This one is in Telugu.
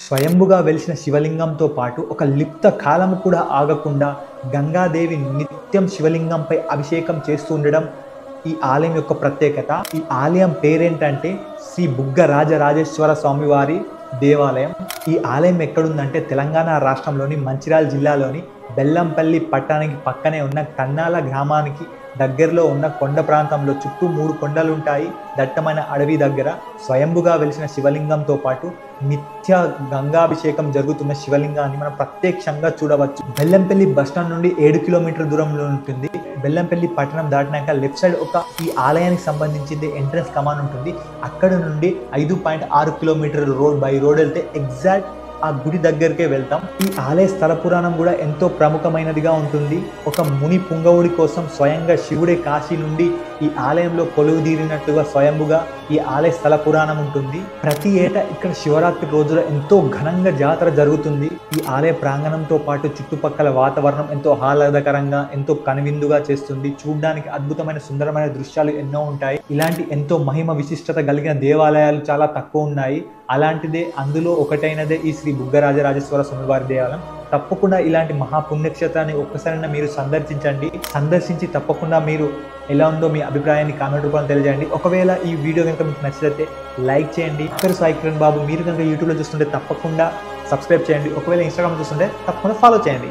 స్వయంభుగా వెలిసిన శివలింగంతో పాటు ఒక లిప్త కాలము కూడా ఆగకుండా గంగాదేవి నిత్యం శివలింగంపై అభిషేకం చేస్తూ ఉండడం ఈ ఆలయం యొక్క ప్రత్యేకత. ఈ ఆలయం పేరేంటంటే శ్రీ బుగ్గ రాజరాజేశ్వర స్వామివారి దేవాలయం. ఈ ఆలయం ఎక్కడుందంటే తెలంగాణ రాష్ట్రంలోని మంచిర్యాల జిల్లాలోని బెల్లంపల్లి పట్టణానికి పక్కనే ఉన్న కన్నాల గ్రామానికి దగ్గరలో ఉన్న కొండ ప్రాంతంలో చుట్టూ 3 కొండలు ఉంటాయి. దట్టమైన అడవి దగ్గర స్వయంభుగా వెలిసిన శివలింగంతో పాటు నిత్య గంగాభిషేకం జరుగుతున్న శివలింగాన్ని మనం ప్రత్యక్షంగా చూడవచ్చు. బెల్లంపల్లి బస్టాండ్ నుండి 7 కిలోమీటర్ల దూరంలో ఉంటుంది. బెల్లంపల్లి పట్టణం దాటినాక లెఫ్ట్ సైడ్ ఒక ఈ ఆలయానికి సంబంధించింది ఎంట్రన్స్ కమాన్ ఉంటుంది. అక్కడ నుండి 5.6 కిలోమీటర్ల రోడ్ వెళ్తే ఎగ్జాక్ట్ ఆ గుడి దగ్గరికే వెళ్తాం. ఈ ఆలయ స్థల పురాణం కూడా ఎంతో ప్రముఖమైనదిగా ఉంటుంది. ఒక ముని పుంగవుడి కోసం స్వయంగా శివుడే కాశీ నుండి ఈ ఆలయంలో కొలువు తీరినట్టుగా స్వయంభుగా ఈ ఆలయ స్థల పురాణం ఉంటుంది. ప్రతి ఏటా ఇక్కడ శివరాత్రి రోజున ఎంతో ఘనంగా జాతర జరుగుతుంది. ఈ ఆలయ ప్రాంగణంతో పాటు చుట్టుపక్కల వాతావరణం ఎంతో ఆహ్లాదకరంగా ఎంతో కనువిందుగా చేస్తుంది. చూడడానికి అద్భుతమైన సుందరమైన దృశ్యాలు ఎన్నో ఉంటాయి. ఇలాంటి ఎంతో మహిమ విశిష్టత కలిగిన దేవాలయాలు చాలా తక్కువ ఉన్నాయి. అలాంటిదే అందులో ఒకటైనదే ఈ శ్రీ బుగ్గ రాజరాజేశ్వర స్వామివారి దేవాలయం. తప్పకుండా ఇలాంటి మహాపుణ్యక్షేత్రాన్ని ఒక్కసారైనా మీరు సందర్శించి తప్పకుండా మీరు ఎలా ఉందో మీ అభిప్రాయాన్ని కామెంట్ రూపంలో తెలియజేయండి. ఒకవేళ ఈ వీడియో కనుక మీకు నచ్చితే లైక్ చేయండి. సాయి కిరణ్ బాబు మీరు కనుక యూట్యూబ్లో చూస్తుంటే తప్పకుండా సబ్స్క్రైబ్ చేయండి. ఒకవేళ ఇన్స్టాగ్రామ్ చూస్తుంటే తప్పకుండా ఫాలో చేయండి.